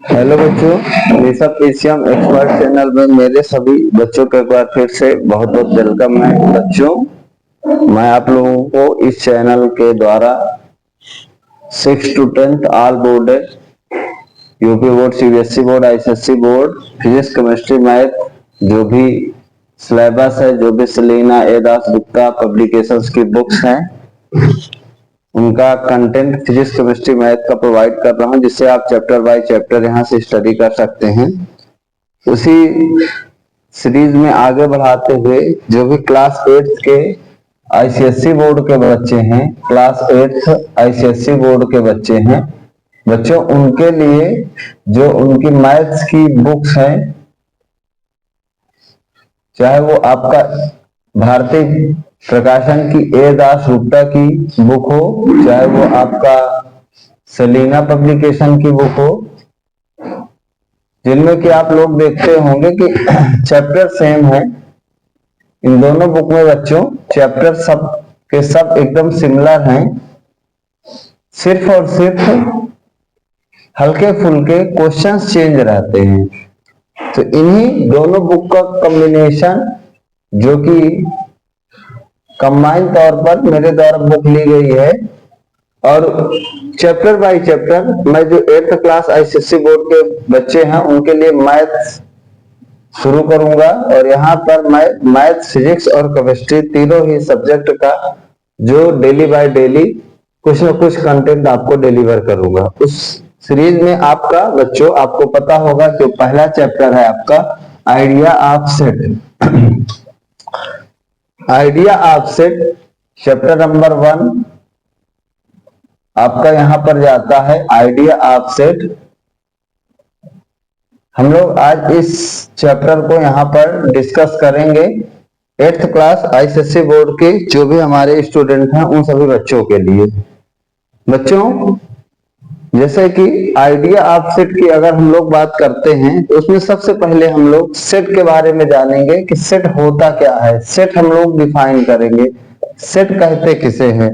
Hello बच्चों, Rishabh PCM expert channel में मेरे सभी बच्चों को एक बार फिर से बहुत बहुत वेलकम है। बच्चों, मैं आप लोगों को इस चैनल के द्वारा 6 to 10th all board, UP board, CBSE board, ICSE board, physics, chemistry, math, जो भी सिलेबस है, जो भी सलीना ए दास गुप्ता पब्लिकेशंस की बुक्स हैं, उनका कंटेंट फिजिक्स, केमिस्ट्री, मैथ का प्रोवाइड कर रहा हूं, जिससे आप चैप्टर बाय चैप्टर यहां से स्टडी कर सकते हैं। उसी सीरीज में आगे बढ़ाते हुए जो भी क्लास 8 के आईसीएसई बोर्ड के बच्चे हैं, क्लास 8 आईसीएसई बोर्ड के बच्चे हैं बच्चों, उनके लिए जो उनकी मैथ्स की बुक्स हैं, चाहे वो आपका भारतीय प्रकाशन की ए दास गुप्ता की बुक हो, चाहे वो आपका सलीना पब्लिकेशन की बुक हो, जिनमें कि आप लोग देखते होंगे कि चैप्टर सेम है। इन दोनों बुक में बच्चों चैप्टर सब के सब एकदम सिमिलर हैं, सिर्फ और सिर्फ हल्के फुल्के क्वेश्चंस चेंज रहते हैं। तो इन्हीं दोनों बुक का कॉम्बिनेशन, जो कि कंबाइन तौर पर मेरे द्वारा बुक ली गई है, और चैप्टर बाय चैप्टर मैं जो 8th क्लास आईसीएसई बोर्ड के बच्चे हैं उनके लिए मैथ शुरू करूंगा। और यहाँ पर मैं मैथ, फिजिक्स और केमिस्ट्री तीनों ही सब्जेक्ट का जो डेली बाय डेली कुछ न कुछ कंटेंट आपको डिलीवर करूंगा। उस सीरीज में आपका बच्चों आपको पता होगा कि पहला चैप्टर है आपका idea of set. Idea of set chapter number 1 आपका यहां पर जाता है, आइडिया ऑफ सेट। हम लोग आज इस चैप्टर को यहां पर डिस्कस करेंगे 8th क्लास आईसीएसई बोर्ड के जो भी हमारे स्टूडेंट हैं उन सभी बच्चों के लिए। बच्चों, जैसे कि आइडिया ऑफ सेट की अगर हम लोग बात करते हैं तो उसमें सबसे पहले हम लोग सेट के बारे में जानेंगे कि सेट होता क्या है। सेट हम लोग डिफाइन करेंगे, सेट कहते किसे हैं।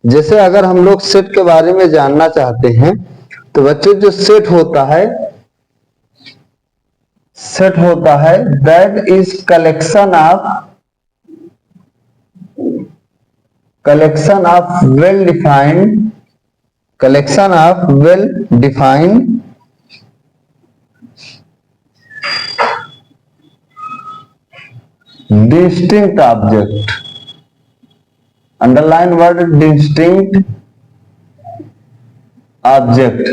जैसे अगर हम लोग सेट के बारे में जानना चाहते हैं तो बच्चों जो सेट होता है that is collection of well defined distinct object. Underline word distinct object,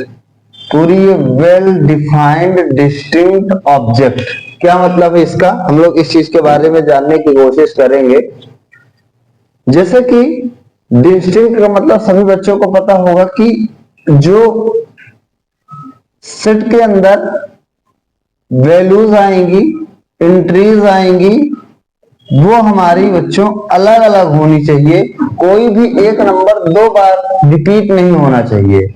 पूरी वेल डिफाइंड डिस्टिंक्ट ऑब्जेक्ट। क्या मतलब है इसका, हम लोग इस चीज के बारे में जानने की कोशिश करेंगे। जैसे कि डिस्टिंक्ट का मतलब सभी बच्चों को पता होगा कि जो सेट के अंदर वैल्यूज आएंगी, एंट्रीज आएंगी, वो हमारी बच्चों अलग अलग होनी चाहिए। कोई भी एक नंबर 2 बार रिपीट नहीं होना चाहिए।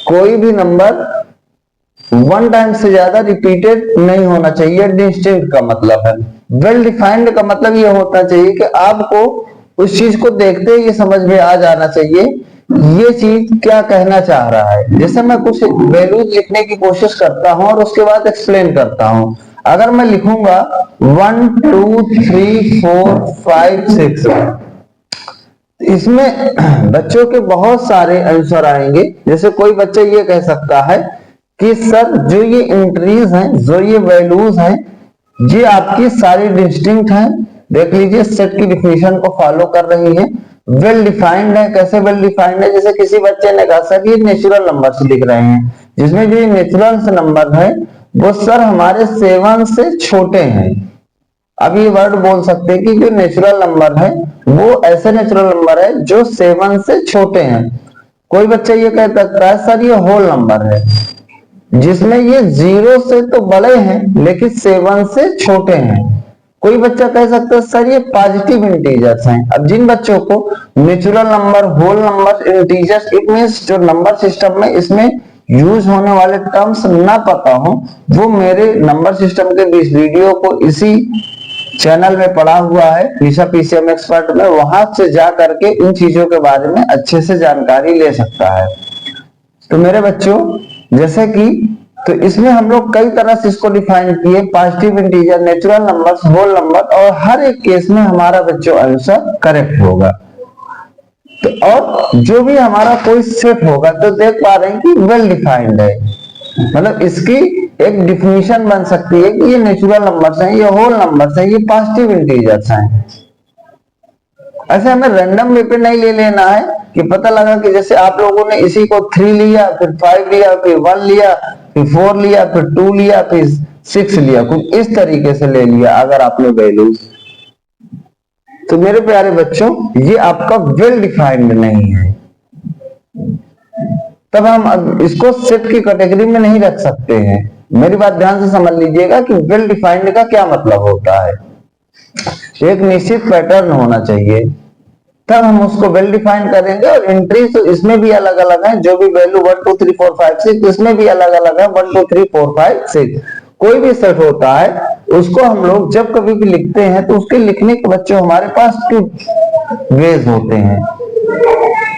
कोई भी नंबर 1 टाइम से ज्यादा रिपीटेड नहीं होना चाहिए। डिस्टिंक्ट का मतलब है। वेल डिफाइंड का मतलब ये होता चाहिए कि आपको उस चीज को देखते ही ये समझ में आ जाना चाहिए ये चीज क्या कहना चाह रहा है। जैसे मैं कुछ वैल्यूज लिखने की कोशिश करता हूं और उसके बाद एक्सप्लेन करता हूं। अगर मैं लिखूंगा 1 2 3 4 5 6, इसमें बच्चों के बहुत सारे आंसर आएंगे। जैसे कोई बच्चा ये कह सकता है कि सर जो ये एंट्रीज हैं, जो ये वैल्यूज हैं, ये आपकी सारी डिस्टिंक्ट हैं। देख लीजिए सेट की डिफिनेशन को फॉलो कर रही है। वेल डिफाइंड है। कैसे वेल डिफाइंड है? जैसे किसी बच्चे ने कहा सर ये नेचुरल नंबर्स दिख रहे हैं, जिसमें जो नेचुरल नंबर है वो सर हमारे 7 से छोटे हैं। अब ये वर्ड बोल सकते हैं कि जो नेचुरल नंबर है वो ऐसे नेचुरल नंबर है जो 7 से छोटे हैं। कोई बच्चा ये कह सकता है सर ये होल नंबर है, जिसमें ये 0 से तो बड़े हैं लेकिन 7 से छोटे हैं। कोई बच्चा कह सकता है सर ये पॉजिटिव इंटीजर्स हैं। अब जिन बच्चों को natural number, whole number, integers, it means जो नंबर सिस्टम में इसमें यूज होने वाले टर्म्स ना पता हो, वो मेरे नंबर सिस्टम के इस वीडियो को इसी चैनल में पड़ा हुआ है ऋषभ पीसीएम एक्सपर्ट में, वहां से जा करके इन चीजों के बारे में अच्छे से जानकारी ले सकता है। तो मेरे बच्चों जैसे कि तो इसमें हम लोग कई तरह से इसको डिफाइन किए, positive integer, natural numbers, whole number, और हर एक केस में हमारा बच्चों आंसर करेक्ट होगा। तो और जो भी हमारा कोई सेट होगा तो देख पा रहे हैं कि वेल डिफाइंड है, मतलब इसकी एक डिफिनीशन बन सकती है कि ये नेचुरल नंबर्स हैं, ये होल नंबर्स हैं, ये पॉजिटिव इंटीजर्स हैं। ऐसे हमें रैंडम वे पे नहीं ले लेना है कि पता लगा कि जैसे आप लोगों ने इसी को 3 लिया, फिर 5 लिया, फिर 1 लिया, फिर 4 लिया, फिर 2 लिया, फिर 6 लिया, कुछ इस तरीके से ले लिया अगर आपने वैल्यूज। तो मेरे प्यारे बच्चों ये आपका वेल डिफाइंड नहीं है, तब हम इसको सेट की कैटेगरी में नहीं रख सकते हैं। मेरी बात ध्यान से समझ लीजिएगा कि वेल डिफाइंड का क्या मतलब होता है। एक निश्चित पैटर्न होना चाहिए, तब हम उसको वेल डिफाइन करेंगे। और एंट्री तो इसमें भी अलग अलग है, जो भी वैल्यू 1 2 3 4 5 6 इसमें भी अलग अलग है, 1 2 3 4 5 6। कोई भी सेट होता है उसको हम लोग जब कभी भी लिखते हैं तो उसके लिखने के बच्चों हमारे पास 2 वेज होते हैं।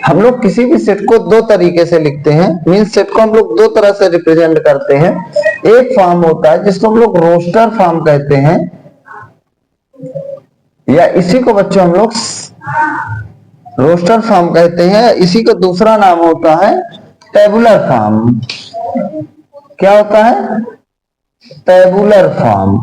हम लोग किसी भी सेट को 2 तरीके से लिखते हैं, मींस सेट को हम लोग 2 तरह से रिप्रेजेंट करते हैं। एक फॉर्म होता है जिसको हम लोग रोस्टर फॉर्म कहते हैं, या इसी को बच्चों हम लोग रोस्टर फॉर्म कहते हैं। इसी का दूसरा नाम होता है टेबुलर फॉर्म। क्या होता है? Tabular form.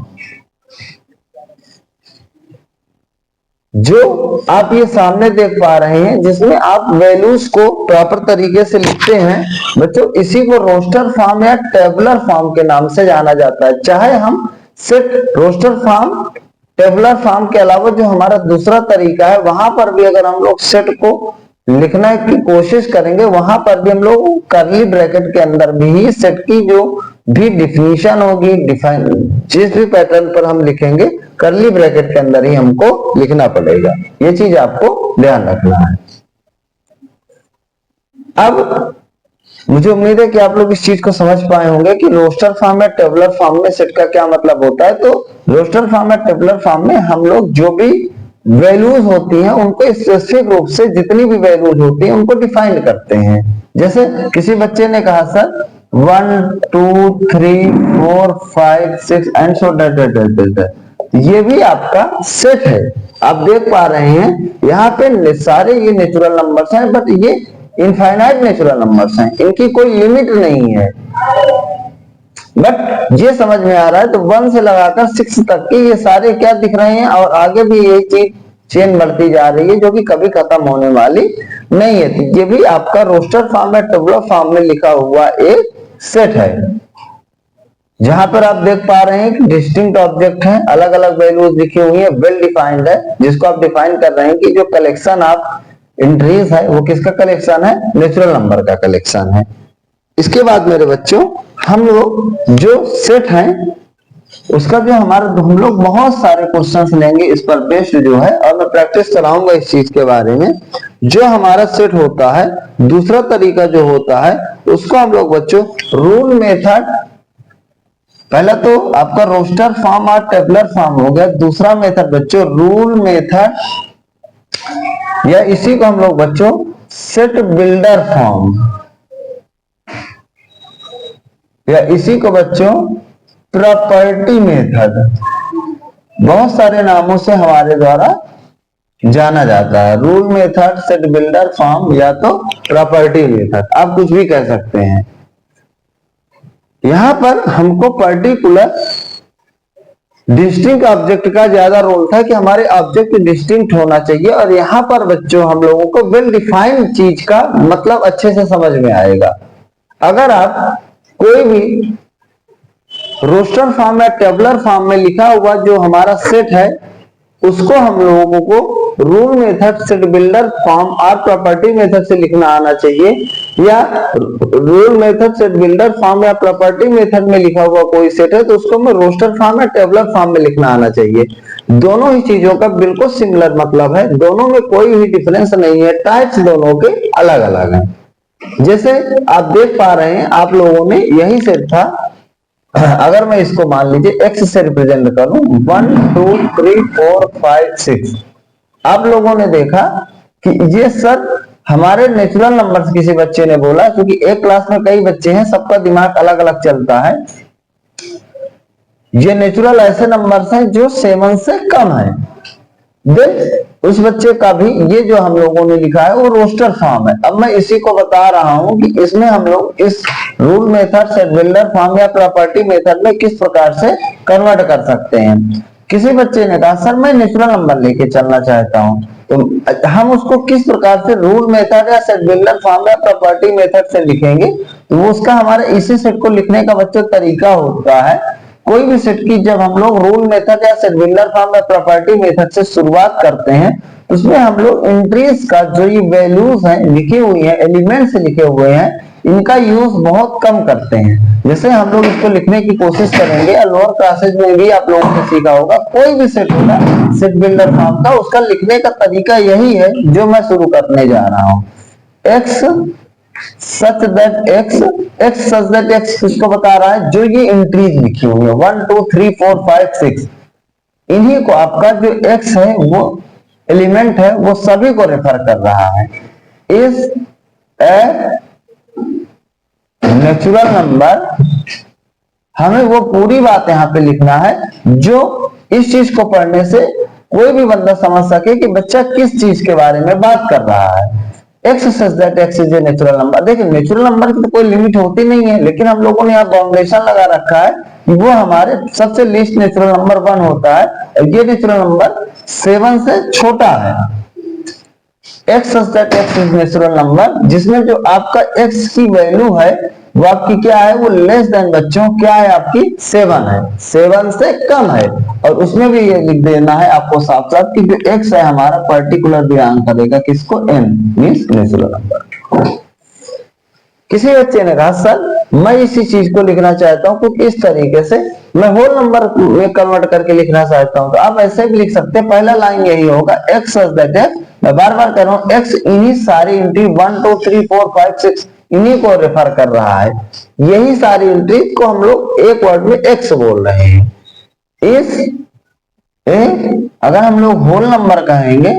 जो आप ये सामने देख पा रहे हैं जिसमें आप वैल्यूज को प्रॉपर तरीके से लिखते हैं बच्चों, इसी को रोस्टर फॉर्म या टेबुलर फॉर्म के नाम से जाना जाता है। चाहे हम set roster form, tabular form के अलावा जो हमारा दूसरा तरीका है वहां पर भी अगर हम लोग सेट को लिखने की कोशिश करेंगे, वहां पर भी हम लोग कर्ली ब्रैकेट के अंदर भी ही सेट की जो भी डिफिनीशन होगी, डिफाइन जिस भी पैटर्न पर हम लिखेंगे कर्ली ब्रैकेट के अंदर ही हमको लिखना पड़ेगा। ये चीज आपको ध्यान रखना है। अब मुझे उम्मीद है कि आप लोग इस चीज को समझ पाए होंगे कि रोस्टर फॉर्म या टेबुलर फॉर्म में सेट का क्या मतलब होता है। तो रोस्टर फॉर्म या टेबुलर फॉर्म में हम लोग जो भी वैल्यूज होती हैं उनको स्पेसिफिक रूप से जितनी भी वैल्यूज होती हैं उनको डिफाइन करते हैं। जैसे किसी बच्चे ने कहा सर 1 2 3 4 5 6 एंड सो दैट, ये भी आपका सेट है। आप देख पा रहे हैं यहाँ पे सारे ये नेचुरल नंबर्स हैं, बट ये इनफाइनाइट नेचुरल नंबर्स हैं, इनकी कोई लिमिट नहीं है। बट ये समझ में आ रहा है तो 1 से लगाकर 6 तक के ये सारे क्या दिख रहे हैं, और आगे भी ये चीज चेन बढ़ती जा रही है जो कि कभी खत्म होने वाली नहीं है। तो ये भी आपका रोस्टर फॉर्म या टेबुलर फॉर्म में लिखा हुआ एक सेट है, जहां पर आप देख पा रहे हैं कि डिस्टिंक्ट ऑब्जेक्ट हैं, अलग अलग वैल्यूज लिखी हुई है, वेल डिफाइंड है, जिसको आप डिफाइन कर रहे हैं कि जो कलेक्शन आप एंट्रीज है वो किसका कलेक्शन है? नेचुरल नंबर का कलेक्शन है। इसके बाद मेरे बच्चों हम लोग जो सेट है उसका जो हमारा हम लोग बहुत सारे क्वेश्चंस लेंगे इस पर बेस्ड जो है, और मैं प्रैक्टिस कराऊंगा इस चीज के बारे में। जो हमारा सेट होता है, दूसरा तरीका जो होता है उसको हम लोग बच्चों रूल मेथड, पहला तो आपका रोस्टर फॉर्म और टेबुलर फॉर्म हो गया, दूसरा मेथड बच्चों रूल मेथड, या इसी को हम लोग बच्चों सेट बिल्डर फॉर्म, या इसी को बच्चों प्रॉपर्टी मेथड, बहुत सारे नामों से हमारे द्वारा जाना जाता है। Rule method, set builder form, या तो प्रॉपर्टी मेथड, आप कुछ भी कह सकते हैं। यहां पर हमको पर्टिकुलर डिस्टिंक्ट ऑब्जेक्ट का ज्यादा रोल था कि हमारे ऑब्जेक्ट डिस्टिंक्ट होना चाहिए, और यहां पर बच्चों हम लोगों को वेल डिफाइंड चीज का मतलब अच्छे से समझ में आएगा। अगर आप कोई भी रोस्टर फॉर्म या टेबुलर फॉर्म में लिखा हुआ जो हमारा सेट है उसको हम लोगों को rule method, set builder form और प्रॉपर्टी मेथड से लिखना आना चाहिए, या rule method, set builder form या प्रॉपर्टी मेथड में लिखा हुआ कोई सेट है तो उसको हमें रोस्टर फॉर्म या टेबुलर फॉर्म में लिखना आना चाहिए। दोनों ही चीजों का बिल्कुल सिमिलर मतलब है, दोनों में कोई भी डिफरेंस नहीं है, टाइप्स दोनों के अलग अलग हैं। जैसे आप देख पा रहे हैं आप लोगों ने यही सेट था, अगर मैं इसको मान लीजिए x से रिप्रेजेंट करूं 1 2 3 4 5 6, आप लोगों ने देखा कि ये सर हमारे नेचुरल नंबर्स किसी बच्चे ने बोला, क्योंकि एक क्लास में कई बच्चे हैं, सबका दिमाग अलग अलग चलता है। ये नेचुरल ऐसे नंबर्स हैं जो 7 से कम है। देन उस बच्चे का भी ये जो हम लोगों ने लिखा है वो रोस्टर फॉर्म है। अब मैं इसी को बता रहा हूं कि इसमें हम लोग इस rule method set builder form या प्रॉपर्टी मेथड में किस प्रकार से कन्वर्ट कर सकते हैं। किसी बच्चे ने कहा सर मैं नेचुरल नंबर लेके चलना चाहता हूं, तो हम उसको किस प्रकार से रूल मेथड या सेट बिल्डर फॉर्म या प्रॉपर्टी मेथड से लिखेंगे, तो वो उसका हमारे इसी सेट को लिखने का बच्चों तरीका होता है। कोई भी सेट की जब हम लोग रूल मेथड या सेट बिल्डर फॉर्म या प्रॉपर्टी मेथड से शुरुआत करते हैं, उसमें हम लोग एंट्रीज का जो ये वैल्यूज हैं लिखी हुई हैं, एलिमेंट से लिखे हुए हैं, इनका यूज बहुत कम करते हैं। जैसे हम लोग इसको लिखने की कोशिश करेंगे, लोअर क्लासेज में भी आप लोगों ने सीखा होगा, कोई भी सेट होगा सेट बिल्डर फॉर्म का, उसका लिखने का तरीका यही है जो मैं शुरू करने जा रहा हूं। X such that x such that x किसको बता रहा है, जो ये एंट्रीज लिखी हुई है 1 2 3 4 5 6, इन्हीं को आपका जो एक्स है वो एलिमेंट है वो सभी को रेफर कर रहा है। इज ए नेचुरल नंबर, हमें वो पूरी बात यहां पे लिखना है जो इस चीज को पढ़ने से कोई भी बंदा समझ सके कि बच्चा किस चीज के बारे में बात कर रहा है। X such that x is a natural number. देखिए नेचुरल नंबर की तो कोई लिमिट होती नहीं है, लेकिन हम लोगों ने यहाँ बाउंडेशन लगा रखा है कि वो हमारे सबसे लीस्ट नेचुरल नंबर 1 होता है, और ये नेचुरल नंबर 7 से छोटा है। X such that x is natural number, जिसमें जो आपका एक्स की वैल्यू है वो आपकी क्या है, वो लेस देन बच्चों क्या है आपकी 7 है, 7 से कम है। और उसमें भी ये लिख देना है आपको साफ साफ कि जो एक्स है हमारा पर्टिकुलर बिलोंग करेगा किसको, एन मींस नेचुरल नंबर। किसी बच्चे ने कहा सर मैं इसी चीज को लिखना चाहता हूं क्योंकि इस तरीके से मैं होल नंबर में कन्वर्ट करके लिखना चाहता हूं, तो आप ऐसे भी लिख सकते हैं। पहला लाइन यही होगा, एक्स सच दैट एक्स, मैं बार बार कह रहा हूं, एक्स इन्हीं सारी एंट्री 1 2 3 4 5 6 इन्हीं को रेफर कर रहा है। यही सारी एंट्री को हम लोग एक वर्ड में एक्स बोल रहे हैं। इस अगर हम लोग होल नंबर कहेंगे,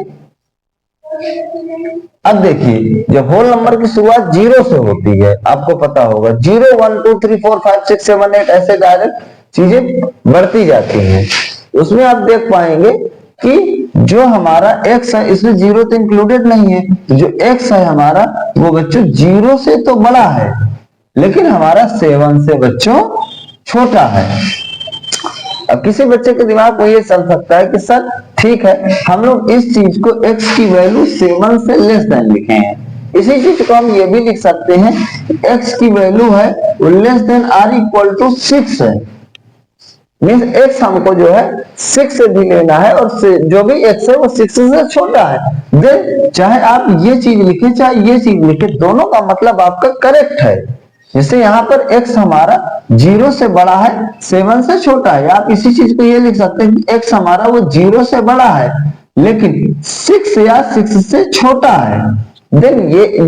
अब देखिए जब होल नंबर की शुरुआत 0 से होती है, आपको पता होगा 0 1 2 3 4 5 6 7 8 ऐसे डायरेक्ट चीजें बढ़ती जाती हैं। उसमें आप देख पाएंगे कि जो हमारा x है इसमें 0 तो इंक्लूडेड नहीं है, तो जो x है हमारा वो बच्चों 0 से तो बड़ा है, लेकिन हमारा 7 से बच्चों छोटा है। अब किसी बच्चे के दिमाग को ये चल सकता है कि सर ठीक है हम लोग इस चीज को x की वैल्यू 7 से लेस देन लिखे हैं, इसी चीज को हम ये भी लिख सकते हैं x की वैल्यू है वो less than or equal to 6 है, मीन्स x हमको जो है 6 से भी लेना है और जो भी x है वो 6 से छोटा है। देन चाहे आप ये चीज लिखे चाहे ये चीज लिखे, दोनों का मतलब आपका करेक्ट है। जैसे यहाँ पर x हमारा 0 से बड़ा है 7 से छोटा है, आप इसी चीज को ये लिख सकते हैं कि x हमारा वो 0 से बड़ा है लेकिन 6 या 6 से छोटा है। देन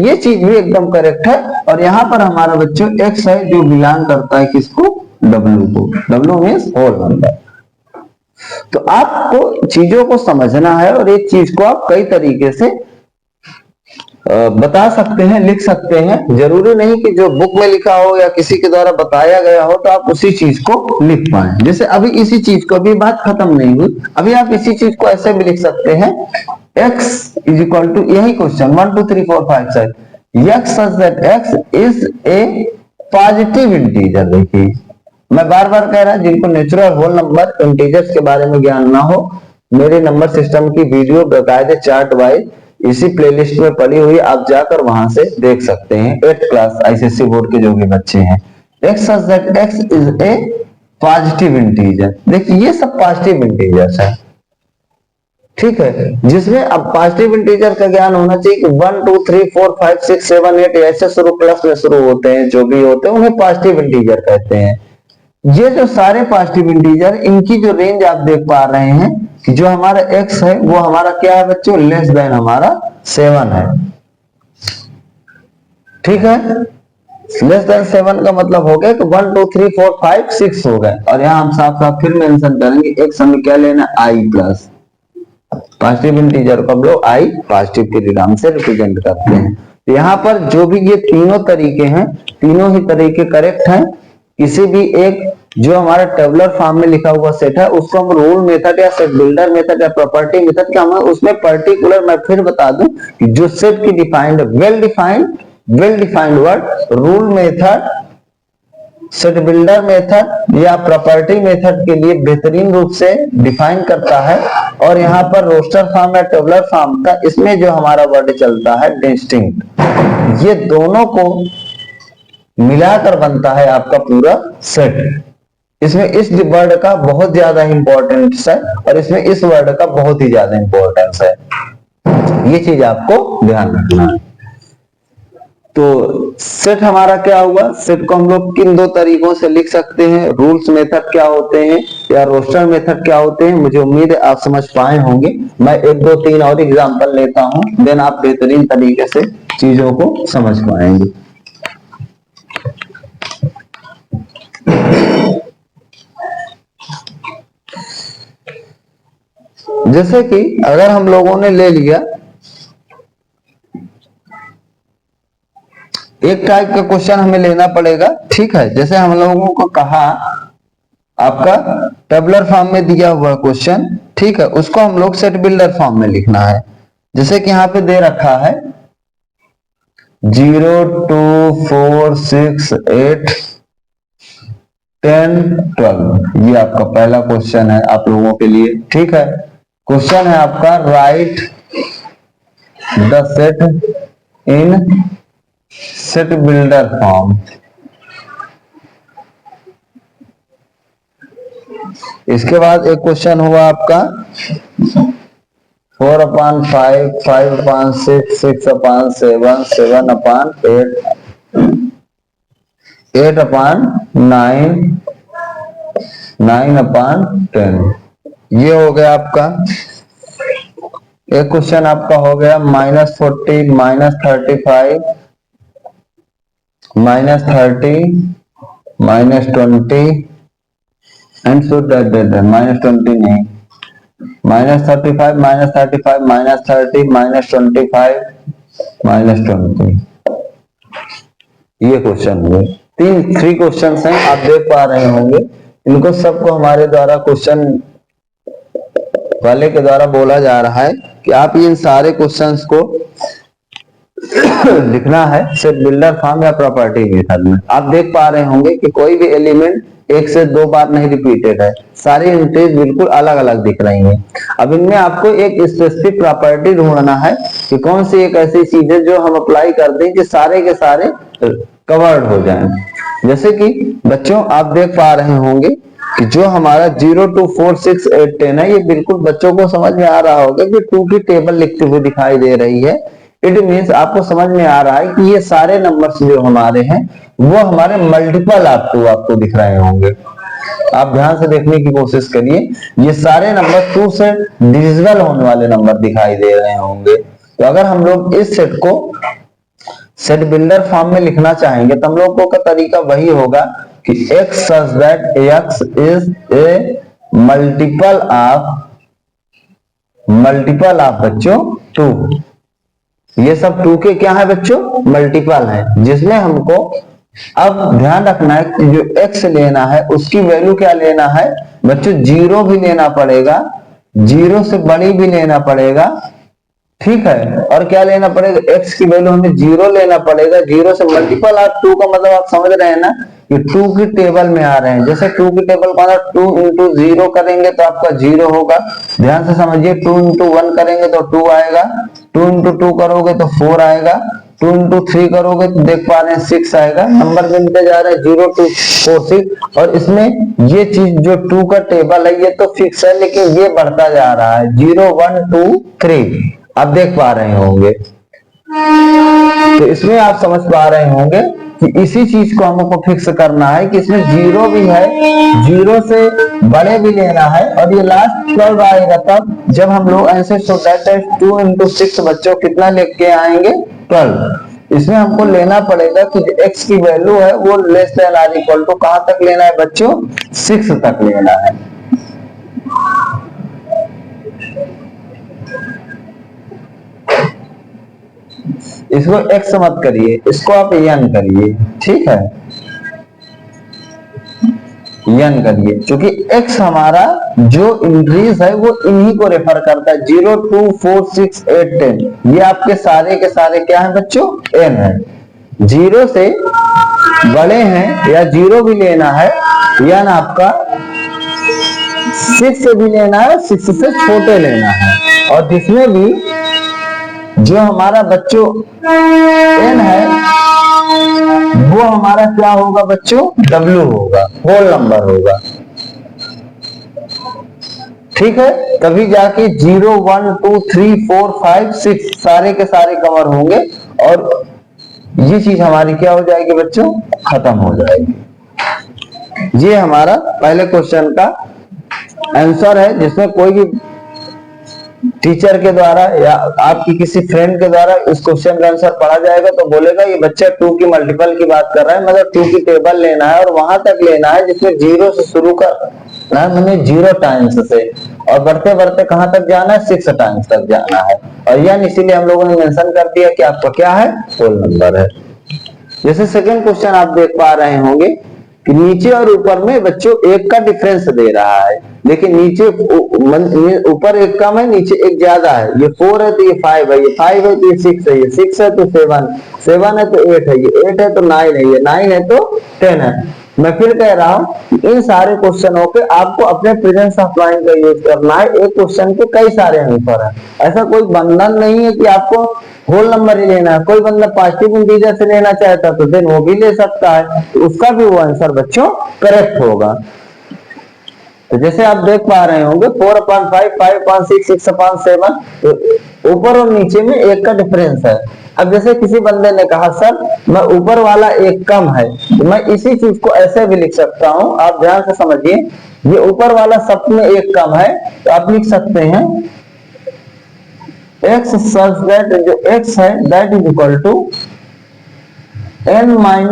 ये चीज भी एकदम करेक्ट है। और यहाँ पर हमारा बच्चों x है जो बिलोंग करता है किसको, W को। W means whole number. तो आपको चीजों को समझना है और एक चीज को आप कई तरीके से बता सकते हैं, लिख सकते हैं। जरूरी नहीं कि जो बुक में लिखा हो या किसी के द्वारा बताया गया हो तो आप उसी चीज को लिख पाए। जैसे अभी इसी चीज को, अभी बात खत्म नहीं हुई, अभी आप इसी चीज को ऐसे भी लिख सकते हैं, x इज इक्वल टू, यही question 1 2 3 4 5 6, x such that x is a positive integer. देखिए मैं बार बार कह रहा हूं, जिनको नेचुरल होल नंबर इंटीजर्स के बारे में ज्ञान ना हो, मेरे नंबर सिस्टम की वीडियो बकायदे चार्ट वाइज इसी प्लेलिस्ट में पड़ी हुई, आप जाकर वहां से देख सकते हैं। 8th क्लास आईसीएससी बोर्ड के जो भी बच्चे हैं, x such that x is a positive integer. देखिए ये सब पॉजिटिव इंटीजर्स है, ठीक है, जिसमें अब पॉजिटिव इंटीजर का ज्ञान होना चाहिए कि 1 2 3 4 5 6 7 8 ऐसे शुरू प्लस में शुरू होते हैं, जो भी होते हैं उन्हें पॉजिटिव इंटीजर कहते हैं। ये जो सारे पॉजिटिव इंटीजर, इनकी जो रेंज आप देख पा रहे हैं कि जो हमारा x है वो हमारा क्या है बच्चों, लेस देन हमारा 7 है, ठीक है। लेस देन 7 का मतलब हो गया कि 1 2 3 4 5 6 हो गए। और यहाँ हम साफ साफ फिर मेंशन करेंगे x हमें क्या लेना, i प्लस पॉजिटिव इंटीजर को हम लोग आई पॉजिटिव के नाम से रिप्रेजेंट करते हैं। तो यहाँ पर जो भी ये तीनों तरीके हैं, तीनों ही तरीके करेक्ट हैं। किसी भी एक जो हमारा टेबुलर फॉर्म में लिखा हुआ सेट है उसको हम रूल मेथड या सेट बिल्डर मेथड या प्रॉपर्टी मेथड क्या हम उसमें पर्टिकुलर मैं फिर बता दूं कि जो सेट की defined well defined word rule method, set builder method या प्रॉपर्टी मेथड के लिए बेहतरीन रूप से डिफाइन करता है। और यहाँ पर रोस्टर फॉर्म या टेबुलर फॉर्म का इसमें जो हमारा वर्ड चलता है डिस्टिंक्ट, ये दोनों को मिलाकर बनता है आपका पूरा सेट। इसमें इस वर्ड का बहुत ज्यादा इंपॉर्टेंस है और इसमें इस वर्ड का बहुत ही ज्यादा इंपॉर्टेंस है, ये चीज आपको ध्यान रखना है। तो सेट हमारा क्या हुआ, सेट को हम लोग किन दो तरीकों से लिख सकते हैं, रूल्स मेथड क्या होते हैं या रोस्टर मेथड क्या होते हैं, मुझे उम्मीद है आप समझ पाए होंगे। मैं एक दो तीन और एग्जांपल लेता हूं, देन आप बेहतरीन तरीके से चीजों को समझ पाएंगे। जैसे कि अगर हम लोगों ने ले लिया एक टाइप का क्वेश्चन हमें लेना पड़ेगा, ठीक है। जैसे हम लोगों को कहा आपका टेबुलर फॉर्म में दिया हुआ क्वेश्चन, ठीक है, उसको हम लोग सेट बिल्डर फॉर्म में लिखना है। जैसे कि यहाँ पे दे रखा है 0 2 4 6 8 10 12, ये आपका पहला क्वेश्चन है आप लोगों के लिए, ठीक है। क्वेश्चन है आपका right the set in set builder form. इसके बाद एक क्वेश्चन हुआ आपका 4/5 5/6 6/7 7/8 8/9 9/10, ये हो गया आपका। एक क्वेश्चन आपका हो गया -40 -35 -30 -20 एंड सो दैट -20 नहीं -35 -35 -30 -25 -20, ये क्वेश्चन हुए। थ्री क्वेश्चन हैं, आप देख पा रहे होंगे। इनको सबको हमारे द्वारा क्वेश्चन वाले के द्वारा बोला जा रहा है कि आप इन सारे क्वेश्चंस को लिखना है सेट बिल्डर फॉर्म या प्रॉपर्टी मेथड में। आप देख पा रहे होंगे कि कोई भी एलिमेंट एक से दो बार नहीं रिपीटेड है, सारी एंट्रीज बिल्कुल अलग अलग दिख रही हैं। अब इनमें आपको एक स्पेसिफिक प्रॉपर्टी ढूंढना है कि कौन सी एक ऐसी चीज है जो हम अप्लाई कर दें कि सारे के सारे कवर्ड हो जाएं। जैसे कि बच्चों आप देख पा रहे होंगे कि जो हमारा 0 2 4 6 8 10 है, ये बिल्कुल बच्चों को समझ में आ रहा होगा कि 2 की टेबल लिखते हुए दिखाई दे रही है। इट मीन्स आपको समझ में आ रहा है कि ये सारे नंबर्स जो हमारे हैं वो हमारे मल्टीपल आपको दिख रहे होंगे। आप ध्यान से देखने की कोशिश करिए, ये सारे नंबर 2 से डिविजिबल होने वाले नंबर दिखाई दे रहे होंगे। तो अगर हम लोग इस सेट को सेट बिल्डर फॉर्म में लिखना चाहेंगे तो हम लोगों का तरीका वही होगा कि x such that x is a multiple of बच्चों 2। ये सब 2 के क्या है बच्चों, मल्टीपल है, जिसमें हमको अब ध्यान रखना है कि जो x लेना है उसकी वैल्यू क्या लेना है बच्चों, 0 भी लेना पड़ेगा, 0 से बड़ी भी लेना पड़ेगा, ठीक है। और क्या लेना पड़ेगा, x की वैल्यू हमें 0 लेना पड़ेगा। 0 से मल्टीपल ऑफ 2 का मतलब आप समझ रहे हैं ना कि 2 की टेबल में आ रहे हैं। जैसे 2 की टेबल का 2 इंटू 0 करेंगे तो आपका 0 होगा। ध्यान से समझिए, 2 इंटू 1 करेंगे तो 2 आएगा, 2 इंटू 2 करोगे तो 4 आएगा, 2 इंटू 3 करोगे तो देख पा रहे हैं 6 आएगा। नंबर मिलते जा रहे हैं 0 2 4 6। और इसमें ये चीज जो 2 का टेबल है ये तो फिक्स है, लेकिन ये बढ़ता जा रहा है 0 1 2 3, आप देख पा रहे होंगे। तो इसमें आप समझ पा रहे होंगे कि इसी चीज को हमको फिक्स करना है कि इसमें 0 भी है, 0 से बड़े भी लेना है, और ये लास्ट 12 आएगा तब जब हम लोग ऐसे 2 इंटू 6 बच्चों कितना लेके आएंगे 12। इसमें हमको लेना पड़ेगा कि x की वैल्यू है वो less than or equal to कहां तक लेना है बच्चों, 6 तक लेना है। इसको x मत करिए, इसको आप n करिए, ठीक है, n करिए, क्योंकि x हमारा जो इंक्रीज है वो इन्हीं को रेफर करता है, 0 2 4 6 8 10, ये आपके सारे के सारे क्या है बच्चों, n है। 0 से बड़े हैं या 0 भी लेना है, n आपका 6 से भी लेना है, 6 से छोटे लेना है, और जिसमें भी जो हमारा बच्चों n है वो हमारा क्या होगा बच्चों, w होगा, होल नंबर होगा, ठीक है। तभी जाके 0 1 2 3 4 5 6 सारे के सारे कवर होंगे और ये चीज हमारी क्या हो जाएगी बच्चों, खत्म हो जाएगी। ये हमारा पहले क्वेश्चन का आंसर है, जिसमें कोई भी टीचर के द्वारा या आपकी किसी फ्रेंड के द्वारा इस क्वेश्चन का आंसर पढ़ा जाएगा तो बोलेगा ये बच्चा 2 की मल्टीपल की बात कर रहा है, मतलब 2 की टेबल लेना है और वहां तक लेना है जिसमें 0 से शुरू करना है, हमें 0 टाइम्स से, और बढ़ते बढ़ते कहां तक जाना है, 6 टाइम्स तक जाना है, और यह इसीलिए हम लोगों ने मेंशन कर दिया कि आपका क्या है, होल नंबर है। जैसे सेकंड क्वेश्चन आप देख पा रहे होंगे कि नीचे और ऊपर में बच्चों 1 का डिफरेंस दे रहा है, लेकिन नीचे ऊपर 1 कम है, नीचे 1 ज्यादा है, ये 4 है तो ये 5 है, ये 5 है तो ये 6 है, ये 6 है तो 7, 7 है तो 8 है, ये 8 है तो 9 है, ये 9 है तो 10 है। मैं फिर कह रहा हूं इन सारे क्वेश्चनों के आपको अपने प्रेजेंस ऑफ माइंड का यूज करना है, एक क्वेश्चन के कई सारे आंसर है, ऐसा कोई बंधन नहीं है कि आपको होल नंबर ही लेना है, कोई बंदा पॉजिटिव इंटीजर से लेना चाहता तो देन वो भी ले सकता है, तो उसका भी वो आंसर बच्चों करेक्ट होगा। तो जैसे आप देख पा रहे होंगे 4/5 5/6 6/7, तो ऊपर और नीचे में 1 का डिफरेंस है। अब जैसे किसी बंदे ने कहा सर मैं ऊपर वाला 1 कम है, तो मैं इसी चीज को ऐसे भी लिख सकता हूं, आप ध्यान से समझिए, ये ऊपर वाला सब में 1 कम है तो आप लिख सकते हैं x such that जो x है that is equal to n-1/n,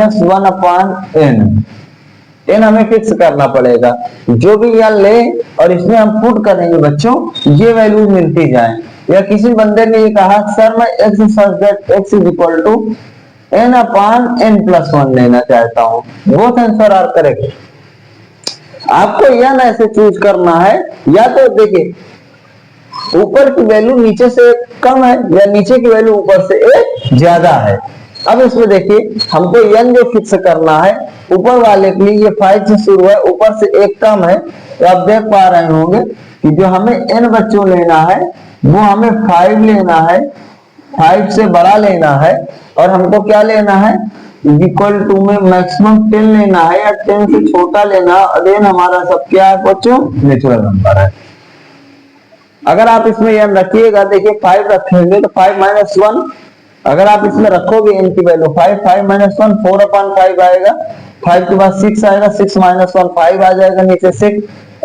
n हमें फिक्स करना पड़ेगा, जो भी यहाँ ले और इसमें हम पुट करेंगे बच्चों, ये वैल्यू मिलती जाए। या किसी बंदे ने ये कहा सर मैं x such that x is equal to n/n+1 लेना चाहता हूं, बोथ आंसर आर करेक्ट। आपको या ना ऐसे चूज करना है, या तो देखिए ऊपर की वैल्यू नीचे से कम है या नीचे की वैल्यू ऊपर से 1 ज्यादा है। अब इसमें देखिए हमको n जो फिक्स करना है, ऊपर वाले के लिए ये 5 से शुरू है, ऊपर से 1 कम है, तो आप देख पा रहे होंगे कि जो हमें n बच्चों लेना है वो हमें 5 लेना है, 5 से बड़ा लेना है, और हमको क्या लेना है, इक्वल टू में मैक्सिमम 10 लेना है या 10 से छोटा लेना, देन हमारा सब क्या है बच्चों, नेचुरल नंबर है। अगर आप इसमें n रखिएगा, देखिए 5 रखेंगे तो 5 - 1, अगर आप इसमें रखोगे n की वैल्यू 5 5 - 1 4/5 आएगा, 5 के बाद 6 आएगा, 6 - 1 5 आ जाएगा, नीचे 6,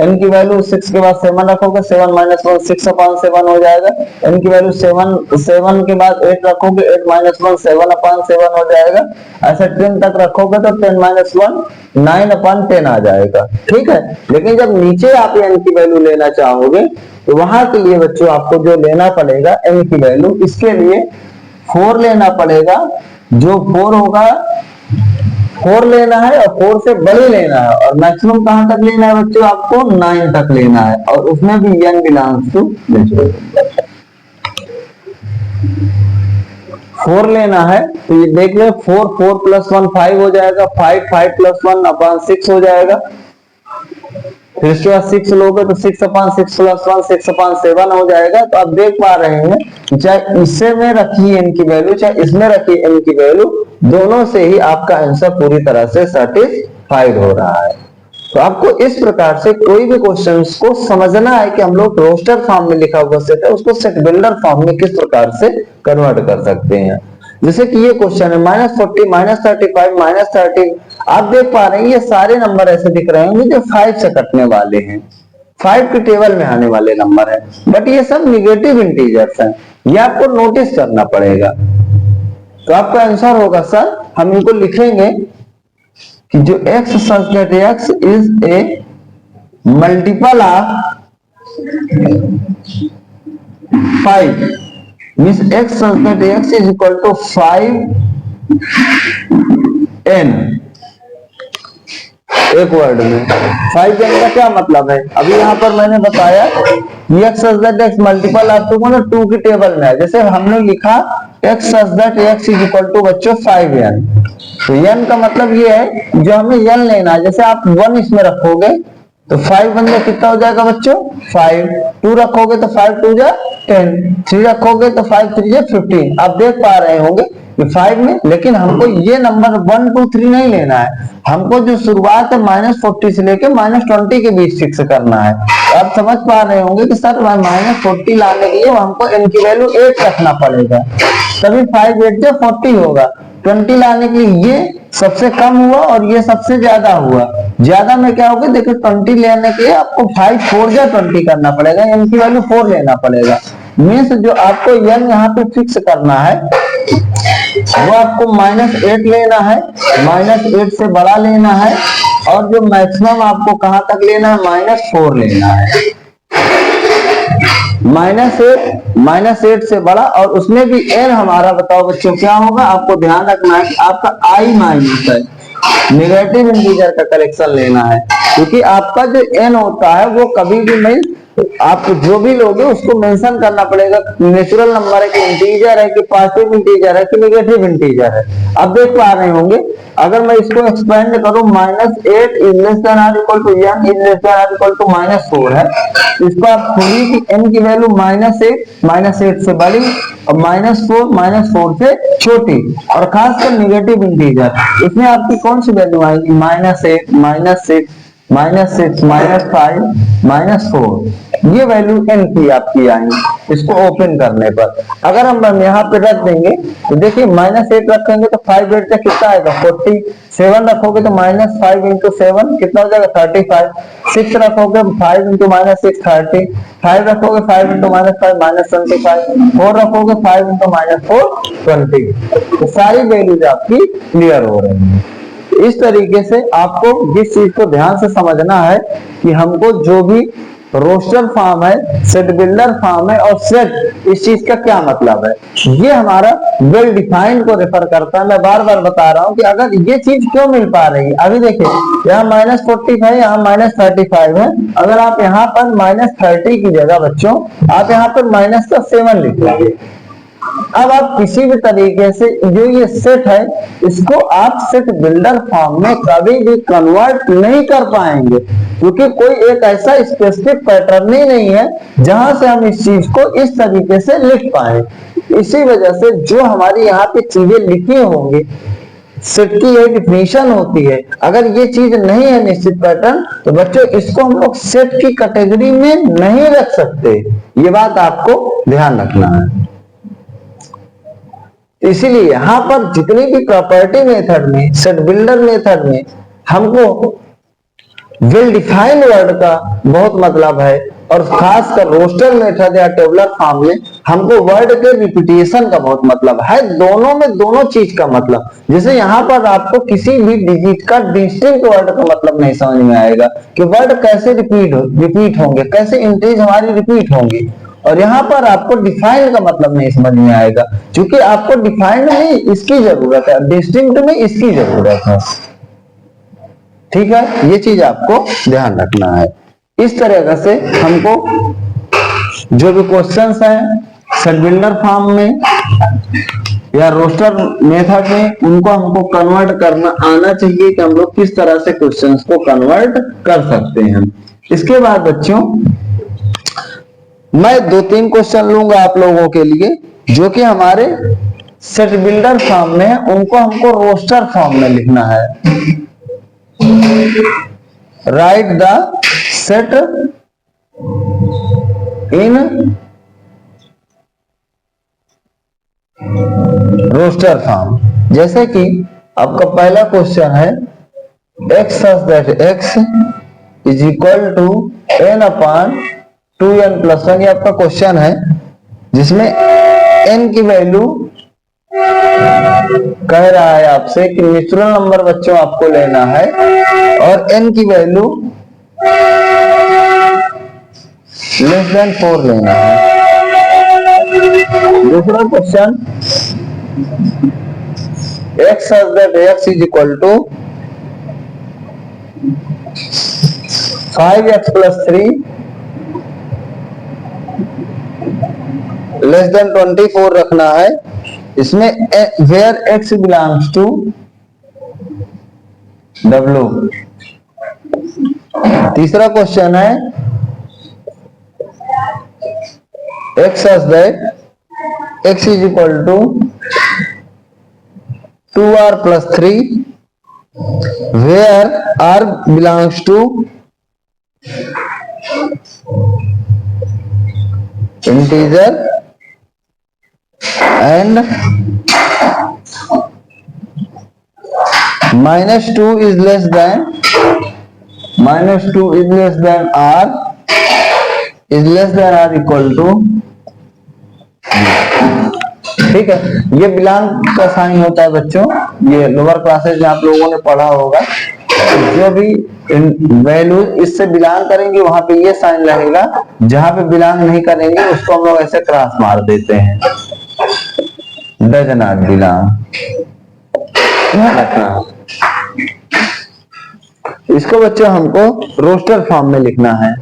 n की वैल्यू 6 के बाद 7 रखोगे, 7 - 1 6/7 हो जाएगा, n की वैल्यू 7 के बाद 8 रखोगे, 8 - 1 7/7 हो जाएगा, ऐसे 10 तक रखोगे तो 10 - 1 9/10 आ जाएगा, ठीक है। लेकिन जब नीचे आप n की वैल्यू लेना चाहोगे तो वहां के लिए बच्चों आपको जो लेना पड़ेगा n की वैल्यू, इसके लिए 4 लेना पड़ेगा, जो 4 होगा 4 लेना है और 4 से बड़े लेना है, और मैक्सिमम कहां तक लेना है बच्चों, आपको 9 तक लेना है, और उसमें भी n belongs to natural number 4 लेना है। तो ये देख ले 4 4 + 1 5 हो जाएगा, 5 5 + 1/6 हो जाएगा, फिर इसके बाद 6 लोगे तो 6/6 + 1 6/7 हो जाएगा। तो आप देख पा रहे हैं चाहे इससे में रखिए n की वैल्यू, चाहे इसमें रखिए n की वैल्यू, दोनों से ही आपका आंसर पूरी तरह से सर्टिफाइड हो रहा है। तो आपको इस प्रकार से कोई भी क्वेश्चंस को समझना है कि हम लोग रोस्टर फॉर्म में लिखा हुआ सेट है उसको सेट बिल्डर फॉर्म में किस प्रकार से कन्वर्ट कर सकते हैं। जैसे कि ये क्वेश्चन है -40 -35 -30, आप देख पा रहे हैं ये सारे नंबर ऐसे दिख रहे होंगे जो 5 से कटने वाले हैं, 5 के टेबल में आने वाले नंबर है, बट ये सब निगेटिव इंटीजर्स हैं, ये आपको नोटिस करना पड़ेगा। तो आपका आंसर होगा सर, हम इनको लिखेंगे कि जो x such that x is a multiple of 5, means x such that x is equal to 5n। एक वर्ड में 5n का क्या मतलब है? अभी यहाँ पर मैंने बताया x such that x multiple आप लोगों ने 2 की टेबल में है। जैसे हमने लिखा x such that x is equal to बच्चों 5n, तो n का मतलब ये है जो हमें n लेना है। जैसे आप 1 इसमें रखोगे तो 5 बंदे कितना हो जाएगा बच्चों 5, 2 रखोगे तो 5 2 जा 10, 3 रखोगे तो 5 3 जा 15। आप देख पा रहे होंगे कि 5 में, लेकिन हमको ये नंबर 1 2 3 नहीं लेना है, हमको जो शुरुआत है -40 से लेके -20 के बीच फिक्स करना है। तो आप समझ पा रहे होंगे कि सर -40 लाने के लिए हमको n की वैल्यू 8 रखना पड़ेगा, तभी 5 8 जा 40 होगा। 20 लाने के लिए ये सबसे कम हुआ और ये सबसे ज्यादा हुआ। ज्यादा में क्या होगा देखो 20 लेने के लिए आपको 5 4 जा 20 करना पड़ेगा, n की वैल्यू 4 लेना पड़ेगा। मीन्स जो आपको n यहाँ पे फिक्स करना है वो आपको -8 लेना है, -8 से बड़ा लेना है, और जो मैक्सिमम आपको कहां तक लेना है -4 लेना है। -8 से बड़ा, और उसमें भी n हमारा बताओ बच्चों क्या होगा? आपको ध्यान रखना है कि आपका i माइनस है, नेगेटिव इंटीजर का करेक्शन लेना है, क्योंकि आपका जो n होता है वो कभी भी नहीं, आप जो भी लोगे उसको मेंशन करना पड़ेगा नेचुरल नंबर है कि इंटीजर है कि पॉजिटिव इंटीजर है कि नेगेटिव इंटीजर है। अब देख पा रहे होंगे अगर मैं इसको एक्सपेंड करूं -8 is less than or equal to n is less than or equal to -4 है, इसको आप खोलिए कि n की वैल्यू -8 से बड़ी और -4 से छोटी, और खासकर नेगेटिव इंटीजर इसमें आपकी कौन सी वैल्यू आएगी? -8 -6 -6 -5 -4, ये वैल्यू n की आपकी आएगी इसको ओपन करने पर। अगर हम यहाँ पे रख देंगे तो देखिए -8 रखेंगे तो 5 8 तक कितना आएगा 40, 7 रखोगे तो -5 इंटू 7 कितना हो जाएगा 35, 6 रखोगे 5 इंटू -6 30, 5 रखोगे 5 इंटू -5 -25, 4 रखोगे 5 इंटू -4 20। तो सारी वैल्यूज आपकी क्लियर हो रही है। इस तरीके से आपको जिस चीज को ध्यान से समझना है कि हमको जो भी रोस्टर फॉर्म है, सेट बिल्डर फॉर्म है और सेट, इस चीज का क्या मतलब है, ये हमारा वेल डिफाइंड को रेफर करता है। मैं बार बार बता रहा हूं कि अगर ये चीज क्यों मिल पा रही है। अभी देखिए यहाँ -40 है, यहाँ -35 है, अगर आप यहाँ पर -30 की जगह बच्चों आप यहाँ पर -7 लिख लेंगे। अब आप किसी भी तरीके से जो ये सेट है इसको आप सेट बिल्डर फॉर्म में कभी भी कन्वर्ट नहीं कर पाएंगे, क्योंकि कोई एक ऐसा स्पेसिफिक पैटर्न ही नहीं है जहां से हम इस चीज को इस तरीके से लिख पाए। इसी वजह से जो हमारी यहाँ पे चीजें लिखी होंगी, सेट की एक डिफिनेशन होती है, अगर ये चीज नहीं है निश्चित पैटर्न तो बच्चों इसको हम लोग सेट की कैटेगरी में नहीं रख सकते। ये बात आपको ध्यान रखना है। इसीलिए यहां पर जितनी भी प्रॉपर्टी मेथड में, सेट बिल्डर मेथड में हमको वेल डिफाइंड वर्ड का बहुत मतलब है, और खासकर रोस्टर मेथड या टेबुलर फॉर्म में हमको वर्ड के रिपीटेशन का बहुत मतलब है। दोनों में दोनों चीज का मतलब, जैसे यहाँ पर आपको किसी भी डिजिट का डिस्टिंक्ट वर्ड का मतलब नहीं समझ में आएगा कि वर्ड कैसे रिपीट होंगे, कैसे इंटीज हमारी रिपीट होंगी, और यहाँ पर आपको डिफाइंड का मतलब नहीं समझ में आएगा, क्योंकि आपको डिफाइंड में इसकी जरूरत है, डिस्टिंक्ट में इसकी जरूरत है। ठीक है, ये चीज आपको ध्यान रखना है। इस तरह से हमको जो भी क्वेश्चंस हैं सेट बिल्डर फॉर्म में या रोस्टर मेथड में, उनको हमको कन्वर्ट करना आना चाहिए कि हम लोग किस तरह से क्वेश्चंस को कन्वर्ट कर सकते हैं। इसके बाद बच्चों मैं 2-3 क्वेश्चन लूंगा आप लोगों के लिए जो कि हमारे सेट बिल्डर फॉर्म में है, उनको हमको रोस्टर फॉर्म में लिखना है। Write the set in roster form. जैसे कि आपका पहला क्वेश्चन है x such that x is equal to n upon 2n plus 1, ये आपका क्वेश्चन है जिसमें n की वैल्यू कह रहा है आपसे कि नेचुरल नंबर बच्चों आपको लेना है और n की वैल्यू लेस देन 4 लेना है। दूसरा question, x such that x is equal to 5x plus 3 less than 24 रखना है। इसमें where x belongs to W। तीसरा क्वेश्चन है x such that x is equal to 2r plus 3 where r belongs to integer and -2 is less than r equal to। ठीक है, ये belong का sign होता है बच्चों, ये लोअर क्लासेज में आप लोगों ने पढ़ा होगा। जो भी वैल्यू इससे बिलोंग करेंगे वहां पे ये साइन लगेगा, जहां पे बिलोंग नहीं करेंगे उसको हम लोग ऐसे क्रॉस मार देते हैं, डज नॉट बिलोंग। इसको बच्चों हमको रोस्टर फॉर्म में लिखना है।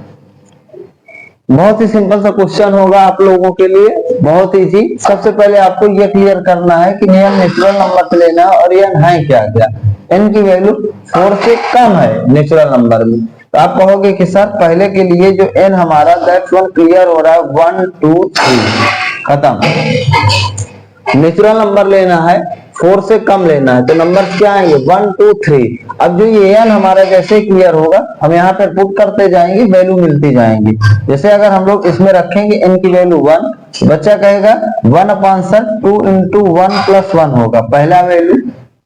बहुत ही सिंपल सा क्वेश्चन होगा आप लोगों के लिए, बहुत इजी। सबसे पहले आपको ये क्लियर करना है कि n नेचुरल नंबर लेना और n है क्या क्या। n की वैल्यू 4 से कम है नेचुरल नंबर में, तो आप कहोगे कि सर पहले के लिए जो n हमारा दैट्स वन क्लियर हो रहा है 1 2 3 खत्म। नेचुरल नंबर लेना है, 4 से कम लेना है, तो नंबर क्या आएंगे 1 2 3। अब जो ये n हमारा जैसे क्लियर होगा हम यहाँ पर पुट करते जाएंगे, वैल्यू मिलती जाएंगी। जैसे अगर हम लोग इसमें रखेंगे n की वैल्यू 1, बच्चा कहेगा 1 अपॉन सर 2 इंटू 1 प्लस 1 होगा। पहला वैल्यू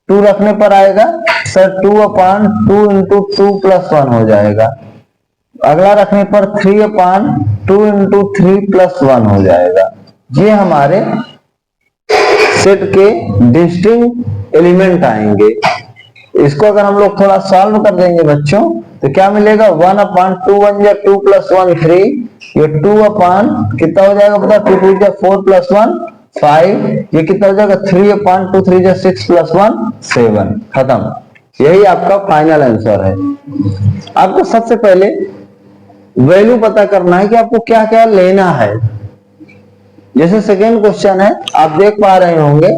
2 रखने पर आएगा सर 2 अपॉन 2 इंटू 2 प्लस 1 हो जाएगा। अगला रखने पर 3 अपॉन 2 इंटू 3 प्लस 1 हो जाएगा। ये हमारे सेट के डिस्टिंक्ट एलिमेंट आएंगे। इसको अगर हम लोग थोड़ा सॉल्व कर देंगे बच्चों तो क्या मिलेगा 1 अपॉन 2 1 या 2 प्लस 1 3, ये 2 अपॉन कितना हो जाएगा पता 2 2 या 4 प्लस 1 5, ये कितना हो जाएगा 3 अपॉन 2 3 या 6 प्लस 1 7 खत्म। यही आपका फाइनल आंसर है। आपको सबसे पहले वैल्यू पता करना है कि आपको क्या क्या लेना है। जैसे सेकेंड क्वेश्चन है, आप देख पा रहे होंगे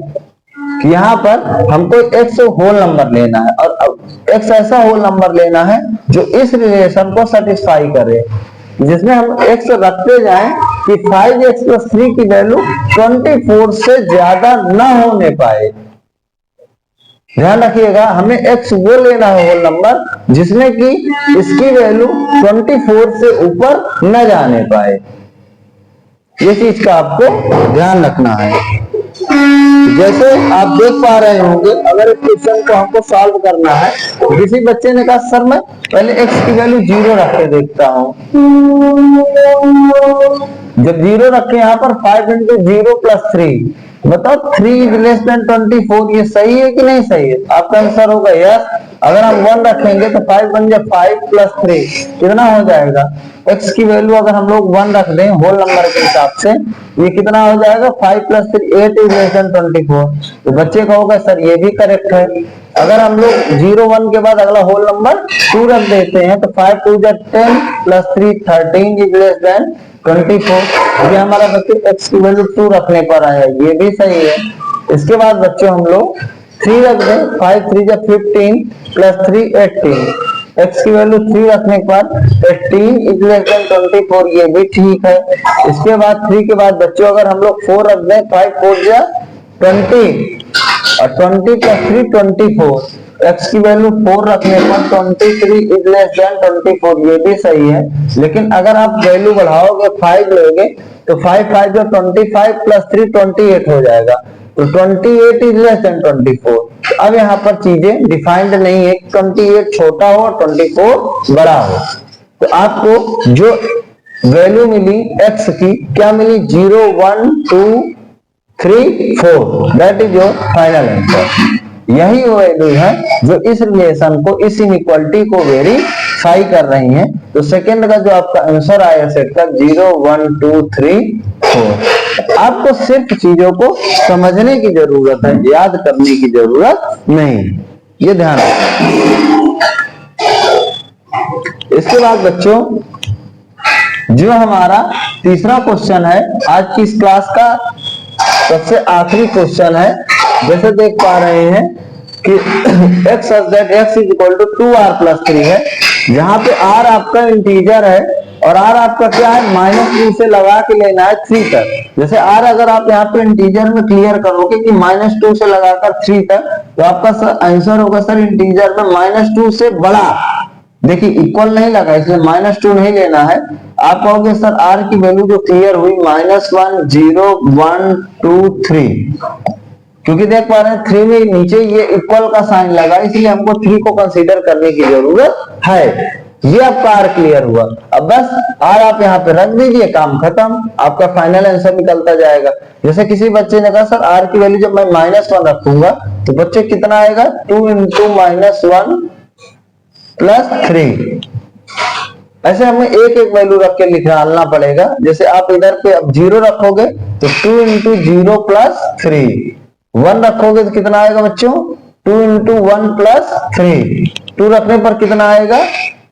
कि यहाँ पर हमको x होल नंबर लेना है और x ऐसा होल नंबर लेना है जो इस रिलेशन को सेटिस्फाई करे, जिसमें हम x रखते जाएं कि 5x प्लस 3 की वैल्यू 24 से ज्यादा न होने पाए। ध्यान रखिएगा, हमें x वो लेना है होल नंबर जिसमें कि इसकी वैल्यू 24 से ऊपर न जाने पाए। ये चीज का आपको ध्यान रखना है। जैसे आप देख पा रहे होंगे, अगर इस क्वेश्चन को हमको सॉल्व करना है, किसी बच्चे ने कहा सर मैं पहले x की वैल्यू 0 रख के देखता हूं। जब 0 रखे यहाँ पर 5 इंटू 0 प्लस 3, बताओ 3 इज लेस देन 24, ये सही है कि नहीं सही है? आपका आंसर होगा यस। अगर हम 1 रखेंगे तो 5 बन जाए 5 प्लस 3 कितना हो जाएगा? x की वैल्यू अगर हम लोग 1 रख दें होल नंबर के हिसाब से, ये कितना हो जाएगा 5 प्लस 3 8 इज लेस देन 24। तो बच्चे का होगा सर ये भी करेक्ट है। अगर हम लोग 0 1 के बाद अगला होल नंबर 2 रख देते हैं तो 5 2 जा 10 प्लस 3 13 इज लेस देन 24। ये हमारा बच्चे x की वैल्यू 2 रखने पर आया, ये भी सही है। इसके बाद बच्चों हम लोग 3 रख दें, 5 3 जा 15 प्लस 3 18, x की वैल्यू 3 रखने पर 18 इज लेस देन 24, ये भी ठीक है। इसके बाद 3 के बाद बच्चों अगर हम लोग 4 रख दें, 5 4 जा 20 और 20 प्लस 3 24, x की वैल्यू 4 रखने पर 23 इज लेस देन 24, ये भी सही है। लेकिन अगर आप वैल्यू बढ़ाओगे 5 लोगे तो 5 5 जो 25 प्लस 3 28 हो जाएगा, तो 28 इज लेस देन 24। अब यहाँ पर चीजें डिफाइंड नहीं है, 28 छोटा हो और 24 बड़ा हो। तो आपको जो वैल्यू मिली x की क्या मिली 0 1 2 3 4, that is your final answer. यही वो वैल्यू है जो इस रिलेशन को, इस इनइक्वालिटी को वेरीफाई कर रही है। तो सेकंड का जो आपका आंसर आया सेट का 0 1 2 3 4। आपको सिर्फ चीजों को समझने की जरूरत है, याद करने की जरूरत नहीं, ये ध्यान रखना। इसके बाद बच्चों जो हमारा तीसरा क्वेश्चन है आज की इस क्लास का सबसे आखिरी क्वेश्चन है। जैसे देख पा रहे हैं कि x such that x is equal to 2r plus 3 है, जहां पे r आपका इंटीजर है और r आपका क्या है, -2 से लगा के लेना है 3 तक। जैसे r अगर आप यहाँ पे इंटीजर में क्लियर करोगे कि -2 से लगाकर 3 तक, तो आपका आंसर होगा सर इंटीजर में -2 से बड़ा। देखिए इक्वल नहीं लगा इसलिए -2 नहीं लेना है। आप कहोगे सर r की वैल्यू जो क्लियर हुई -1 0 1 2 3, क्योंकि देख पा रहे हैं 3 में नीचे ये इक्वल का साइन लगा, इसलिए हमको 3 को कंसीडर करने की जरूरत है। ये आपका r क्लियर हुआ। अब बस r आप यहाँ पे रख दीजिए, काम खत्म, आपका फाइनल आंसर निकलता जाएगा। जैसे किसी बच्चे ने कहा सर r की वैल्यू जब मैं -1 रखूंगा तो बच्चे कितना आएगा, 2 × -1 + 3। ऐसे हमें एक एक वैल्यू रख के निकालना पड़ेगा। जैसे आप इधर पे अब 0 रखोगे तो 2 × 0 + 3, 1 रखोगे तो कितना आएगा बच्चों, 2 × 1 + 3, 2 रखने पर कितना आएगा,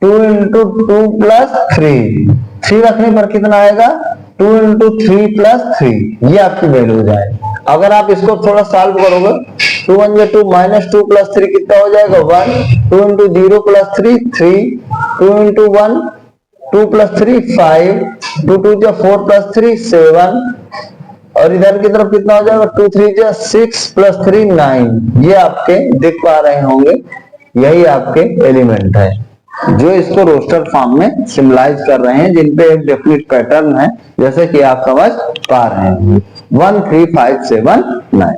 2 × 2 + 3, 3 रखने पर कितना आएगा, 2 × 3 + 3। ये आपकी वैल्यू जाए। अगर आप इसको थोड़ा सॉल्व करोगे, 2 × 1 2 -2 + 3 कितना हो जाएगा, 1, 2 × 0 + 3 3, 2 × 1 2 + 3 5, 2 2 4 + 3 7, और इधर की तरफ कितना हो जाएगा, 2 3 6 + 3 9। ये आपके देख पा रहे होंगे, यही आपके एलिमेंट है जो इसको रोस्टर फॉर्म में सिम्बलाइज कर रहे हैं, जिन पे एक डेफिनेट पैटर्न है, जैसे कि आप समझ पा रहे हैं 1 3 5 7 9।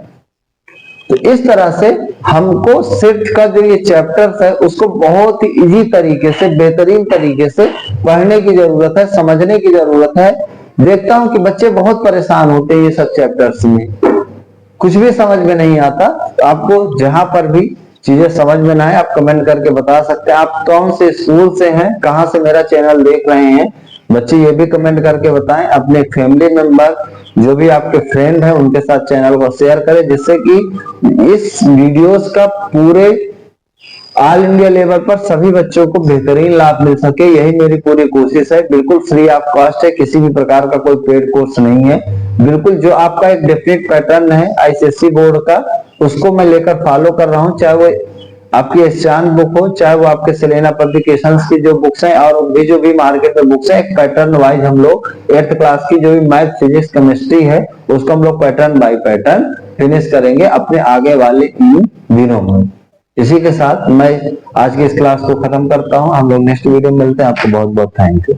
तो इस तरह से हमको सेट का जो ये चैप्टर्स है उसको बहुत ही इजी तरीके से, बेहतरीन तरीके से पढ़ने की जरूरत है, समझने की जरूरत है। देखता हूं कि बच्चे बहुत परेशान होते हैं ये सब चैप्टर्स में, कुछ भी समझ में नहीं आता। तो आपको जहां पर भी चीजें समझ में ना आए आप कमेंट करके बता सकते हैं। आप कौन से स्कूल से हैं, कहां से मेरा चैनल देख रहे हैं, बच्चे ये भी कमेंट करके बताएं। अपने फैमिली मेंबर जो भी आपके फ्रेंड हैं उनके साथ चैनल को शेयर करें, जिससे कि इस वीडियोस का पूरे ऑल इंडिया लेवल पर सभी बच्चों को बेहतरीन लाभ मिल सके। यही मेरी पूरी कोशिश है। बिल्कुल फ्री ऑफ कॉस्ट है, किसी भी प्रकार का कोई पेड कोर्स नहीं है। बिल्कुल जो आपका एक डेफिनेट पैटर्न है आईसीएसई बोर्ड का, उसको मैं लेकर फॉलो कर रहा हूँ, चाहे वो आपकी एस्चान बुक हो, चाहे वो आपके सेलेना पब्लिकेशंस की जो बुक्स हैं, और भी मार्केट में बुक्स हैं। एक पैटर्न वाइज हम लोग 8th क्लास की जो भी मैथ फिजिक्स केमिस्ट्री है उसको हम लोग पैटर्न बाय पैटर्न फिनिश करेंगे अपने आगे वाले इन दिनों में। इसी के साथ मैं आज की इस क्लास को खत्म करता हूं। हम लोग नेक्स्ट वीडियो में मिलते हैं। आपको बहुत बहुत थैंक यू।